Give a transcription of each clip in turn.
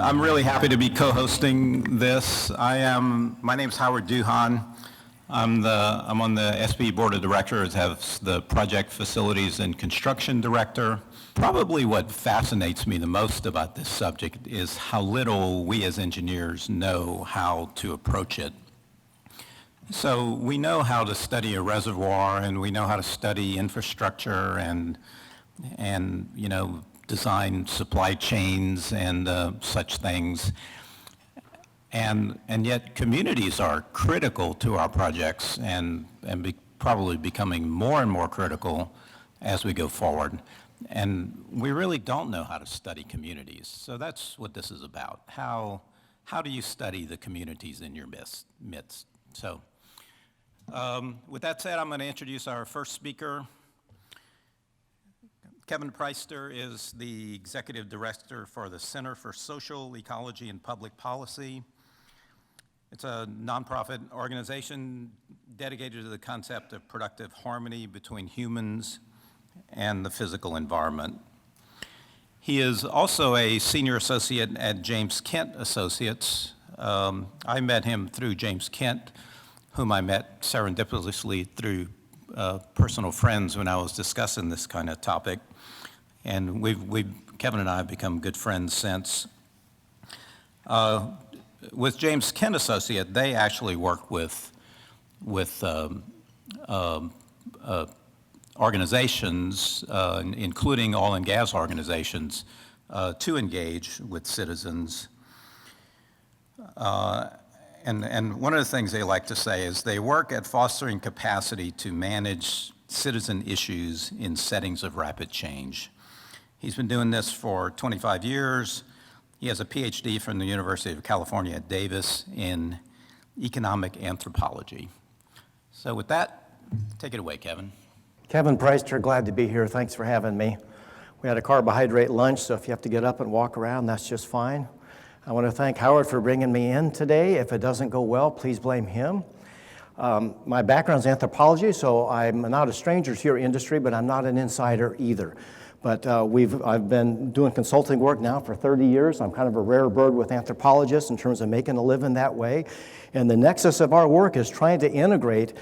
I'm really happy to be co-hosting this. My name's Howard Duhan. I'm on the SB Board of Directors, have the Project Facilities and Construction Director. Probably what fascinates me the most about this subject is how little we as engineers know how to approach it. So we know how to study a reservoir, and we know how to study infrastructure and design supply chains and such things. And yet communities are critical to our projects and probably becoming more and more critical as we go forward. And we really don't know how to study communities. So that's what this is about. How do you study the communities in your midst? So with that said, I'm going to introduce our first speaker. Kevin Preister is the Executive Director for the Center for Social Ecology and Public Policy. It's a nonprofit organization dedicated to the concept of productive harmony between humans and the physical environment. He is also a senior associate at James Kent Associates. I met him through James Kent, whom I met serendipitously through personal friends when I was discussing this kind of topic. And Kevin and I have become good friends since. With James Kent Associate, they actually work with organizations, including oil and gas organizations, to engage with citizens. And one of the things they like to say is they work at fostering capacity to manage citizen issues in settings of rapid change. He's been doing this for 25 years. He has a PhD from the University of California at Davis in economic anthropology. So with that, take it away, Kevin. Kevin Preister, glad to be here. Thanks for having me. We had a carbohydrate lunch, so if you have to get up and walk around, that's just fine. I want to thank Howard for bringing me in today. If it doesn't go well, please blame him. My background's anthropology, so I'm not a stranger to your industry, but I'm not an insider either. But I've been doing consulting work now for 30 years. I'm kind of a rare bird with anthropologists in terms of making a living that way. And the nexus of our work is trying to integrate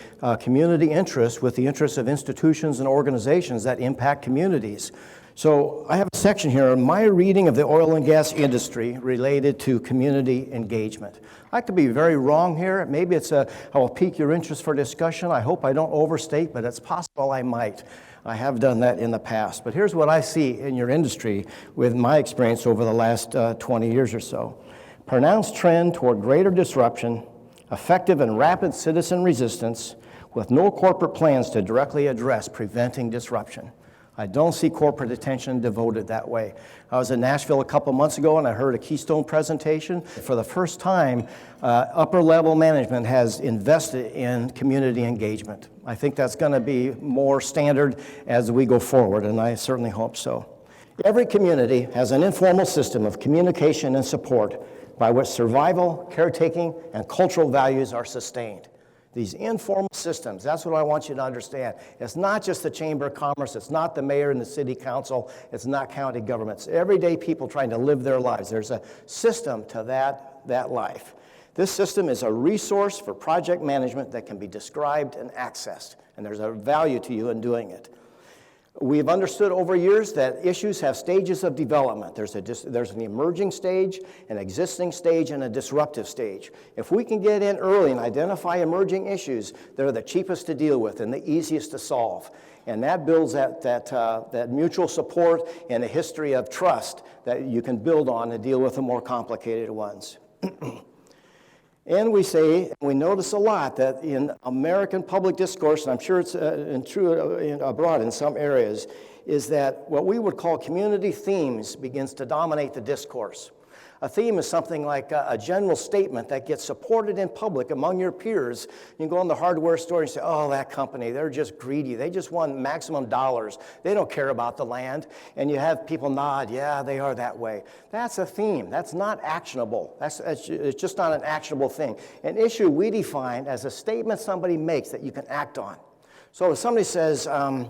community interests with the interests of institutions and organizations that impact communities. So I have a section here on my reading of the oil and gas industry related to community engagement. I could be very wrong here. Maybe I will pique your interest for discussion. I hope I don't overstate, but it's possible I might. I have done that in the past. But here's what I see in your industry with my experience over the last 20 years or so. Pronounced trend toward greater disruption, effective and rapid citizen resistance, with no corporate plans to directly address preventing disruption. I don't see corporate attention devoted that way. I was in Nashville a couple months ago and I heard a Keystone presentation. For the first time, upper level management has invested in community engagement. I think that's going to be more standard as we go forward, and I certainly hope so. Every community has an informal system of communication and support by which survival, caretaking, and cultural values are sustained. These informal systems, that's what I want you to understand. It's not just the Chamber of Commerce, it's not the mayor and the city council, it's not county governments. Everyday people trying to live their lives. There's a system to that life. This system is a resource for project management that can be described and accessed, and there's a value to you in doing it. We've understood over years that issues have stages of development. There's an emerging stage, an existing stage, and a disruptive stage. If we can get in early and identify emerging issues, they're the cheapest to deal with and the easiest to solve. And that builds that mutual support and a history of trust that you can build on to deal with the more complicated ones. And we notice a lot that in American public discourse, and I'm sure it's true abroad in some areas, is that what we would call community themes begins to dominate the discourse. A theme is something like a general statement that gets supported in public among your peers. You can go in the hardware store and say, oh, that company, they're just greedy. They just want maximum dollars. They don't care about the land. And you have people nod, yeah, they are that way. That's a theme. That's not actionable. It's just not an actionable thing. An issue we define as a statement somebody makes that you can act on. So if somebody says, I'm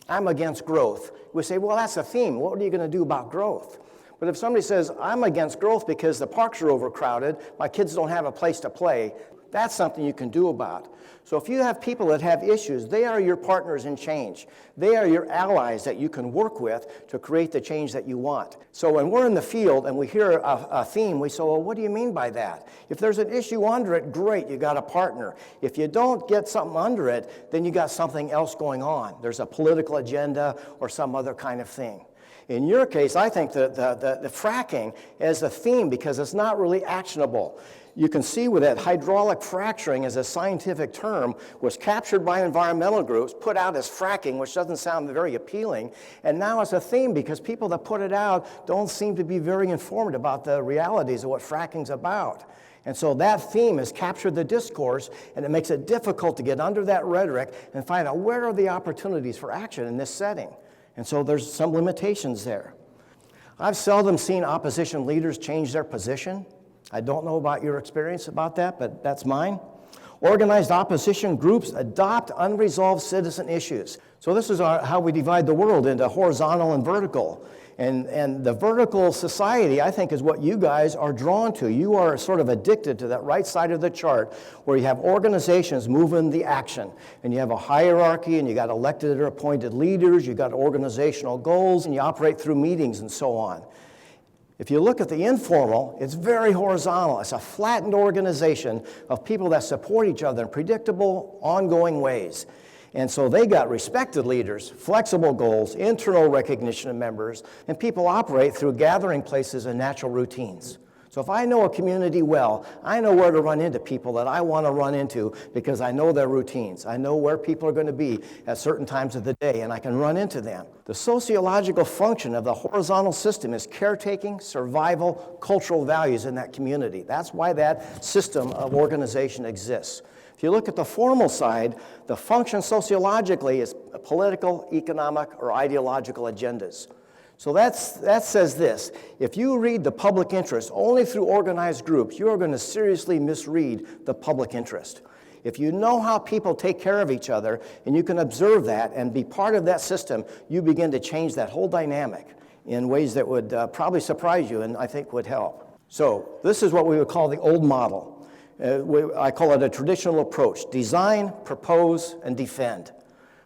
against growth, we say, well, that's a theme. What are you going to do about growth? But if somebody says, I'm against growth because the parks are overcrowded, my kids don't have a place to play, that's something you can do about. So if you have people that have issues, they are your partners in change. They are your allies that you can work with to create the change that you want. So when we're in the field and we hear a theme, we say, well, what do you mean by that? If there's an issue under it, great, you got a partner. If you don't get something under it, then you got something else going on. There's a political agenda or some other kind of thing. In your case, I think that the fracking is a theme because it's not really actionable. You can see with that hydraulic fracturing as a scientific term was captured by environmental groups, put out as fracking, which doesn't sound very appealing, and now it's a theme because people that put it out don't seem to be very informed about the realities of what fracking's about. And so that theme has captured the discourse, and it makes it difficult to get under that rhetoric and find out where are the opportunities for action in this setting. And so there's some limitations there. I've seldom seen opposition leaders change their position. I don't know about your experience about that, but that's mine. Organized opposition groups adopt unresolved citizen issues. So this is how we divide the world into horizontal and vertical. And the vertical society, I think, is what you guys are drawn to. You are sort of addicted to that right side of the chart where you have organizations moving the action. And you have a hierarchy, and you got elected or appointed leaders, you got organizational goals, and you operate through meetings and so on. If you look at the informal, it's very horizontal. It's a flattened organization of people that support each other in predictable, ongoing ways. And so they got respected leaders, flexible goals, internal recognition of members, and people operate through gathering places and natural routines. So if I know a community well, I know where to run into people that I want to run into because I know their routines. I know where people are going to be at certain times of the day, and I can run into them. The sociological function of the horizontal system is caretaking, survival, cultural values in that community. That's why that system of organization exists. If you look at the formal side, the function sociologically is political, economic, or ideological agendas. So that says this: if you read the public interest only through organized groups, you are going to seriously misread the public interest. If you know how people take care of each other, and you can observe that and be part of that system, you begin to change that whole dynamic in ways that would probably surprise you and I think would help. So this is what we would call the old model. I call it a traditional approach: design, propose, and defend.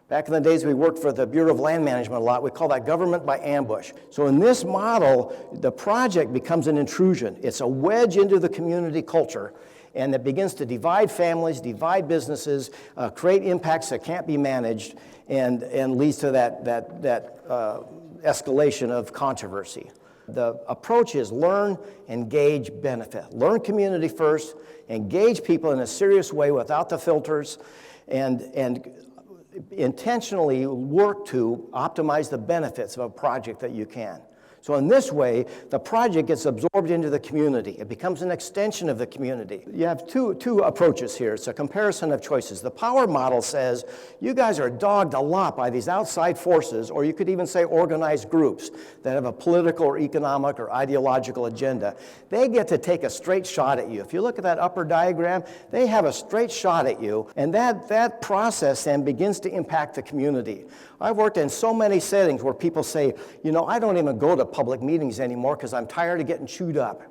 Back in the days we worked for the Bureau of Land Management a lot, we call that government by ambush. So in this model, the project becomes an intrusion. It's a wedge into the community culture, and it begins to divide families, divide businesses, create impacts that can't be managed, and leads to that escalation of controversy. The approach is learn, engage, benefit. Learn community first, engage people in a serious way without the filters, and intentionally work to optimize the benefits of a project that you can. So in this way, the project gets absorbed into the community. It becomes an extension of the community. You have two approaches here. It's a comparison of choices. The power model says you guys are dogged a lot by these outside forces, or you could even say organized groups that have a political or economic or ideological agenda. They get to take a straight shot at you. If you look at that upper diagram, they have a straight shot at you, and that process then begins to impact the community. I've worked in so many settings where people say, you know, I don't even go to public meetings anymore because I'm tired of getting chewed up.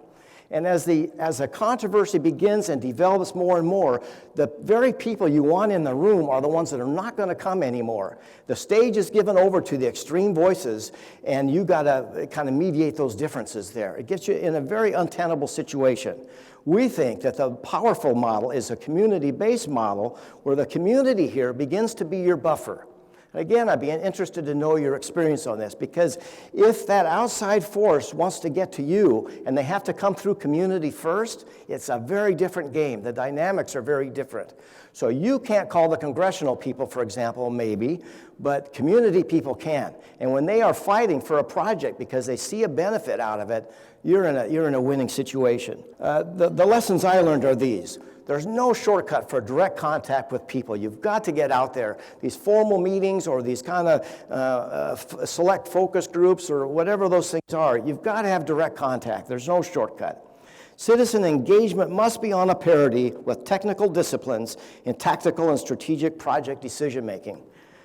And as the controversy begins and develops more and more, the very people you want in the room are the ones that are not going to come anymore. The stage is given over to the extreme voices, and you got to kind of mediate those differences there. It gets you in a very untenable situation. We think that the powerful model is a community-based model where the community here begins to be your buffer. Again, I'd be interested to know your experience on this, because if that outside force wants to get to you and they have to come through community first, it's a very different game. The dynamics are very different. So you can't call the congressional people, for example, maybe, but community people can. And when they are fighting for a project because they see a benefit out of it, you're in a winning situation. The lessons I learned are these. There's no shortcut for direct contact with people. You've got to get out there. These formal meetings or these kind of select focus groups or whatever those things are, you've got to have direct contact. There's no shortcut. Citizen engagement must be on a parity with technical disciplines in tactical and strategic project decision making.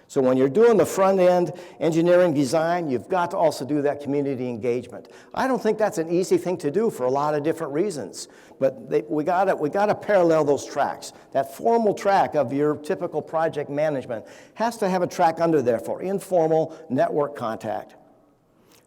So when you're doing the front-end engineering design, you've got to also do that community engagement. I don't think that's an easy thing to do for a lot of different reasons, but we gotta parallel those tracks. That formal track of your typical project management has to have a track under there for informal network contact.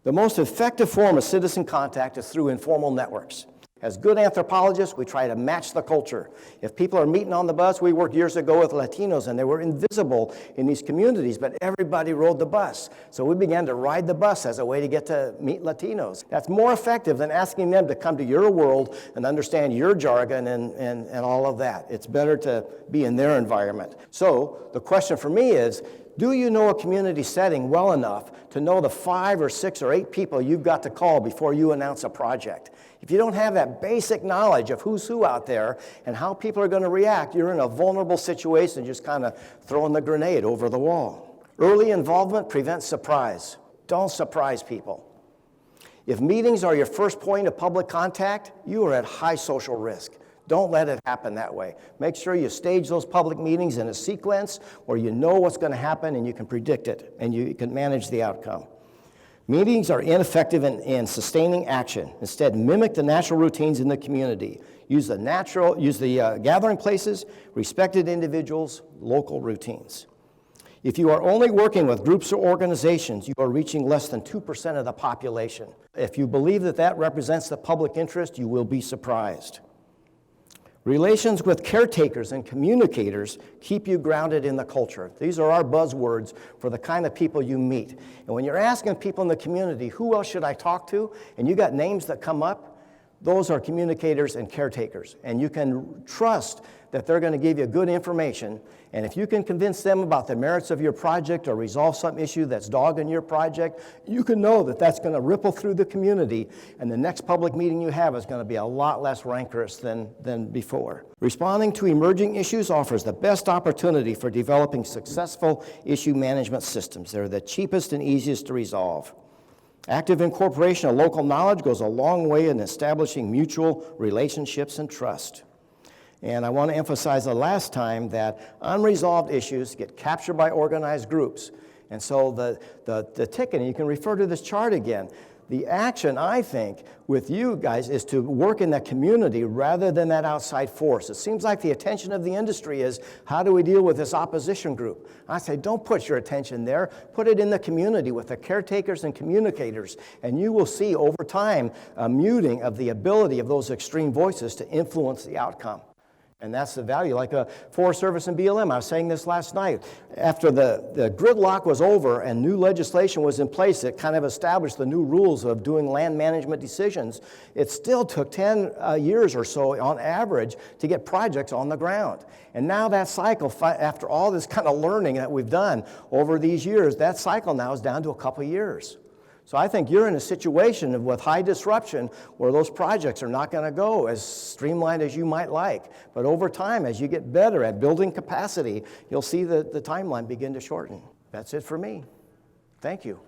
The most effective form of citizen contact is through informal networks. As good anthropologists, we try to match the culture. If people are meeting on the bus, we worked years ago with Latinos, and they were invisible in these communities, but everybody rode the bus. So we began to ride the bus as a way to get to meet Latinos. That's more effective than asking them to come to your world and understand your jargon and all of that. It's better to be in their environment. So the question for me is, do you know a community setting well enough to know the 5 or 6 or 8 people you've got to call before you announce a project? If you don't have that basic knowledge of who's who out there and how people are going to react, you're in a vulnerable situation, just kind of throwing the grenade over the wall. Early involvement prevents surprise. Don't surprise people. If meetings are your first point of public contact, you are at high social risk. Don't let it happen that way. Make sure you stage those public meetings in a sequence where you know what's going to happen and you can predict it and you can manage the outcome. Meetings are ineffective in sustaining action. Instead, mimic the natural routines in the community. Use the gathering places, respected individuals, local routines. If you are only working with groups or organizations, you are reaching less than 2% of the population. If you believe that that represents the public interest, you will be surprised. Relations with caretakers and communicators keep you grounded in the culture. These are our buzzwords for the kind of people you meet. And when you're asking people in the community, who else should I talk to? And you got names that come up, those are communicators and caretakers. And you can trust that they're going to give you good information. And if you can convince them about the merits of your project or resolve some issue that's dogging your project, you can know that that's going to ripple through the community, and the next public meeting you have is going to be a lot less rancorous than before. Responding to emerging issues offers the best opportunity for developing successful issue management systems. They're the cheapest and easiest to resolve. Active incorporation of local knowledge goes a long way in establishing mutual relationships and trust. And I want to emphasize the last time that unresolved issues get captured by organized groups. And so the ticket, and you can refer to this chart again, the action, I think, with you guys is to work in that community rather than that outside force. It seems like the attention of the industry is, how do we deal with this opposition group? I say, don't put your attention there. Put it in the community with the caretakers and communicators, and you will see over time a muting of the ability of those extreme voices to influence the outcome. And that's the value, like Forest Service and BLM. I was saying this last night. After the gridlock was over and new legislation was in place that kind of established the new rules of doing land management decisions, it still took 10 years or so on average to get projects on the ground. And now that cycle, after all this kind of learning that we've done over these years, that cycle now is down to a couple years. So I think you're in a situation with high disruption where those projects are not going to go as streamlined as you might like. But over time, as you get better at building capacity, you'll see the timeline begin to shorten. That's it for me. Thank you.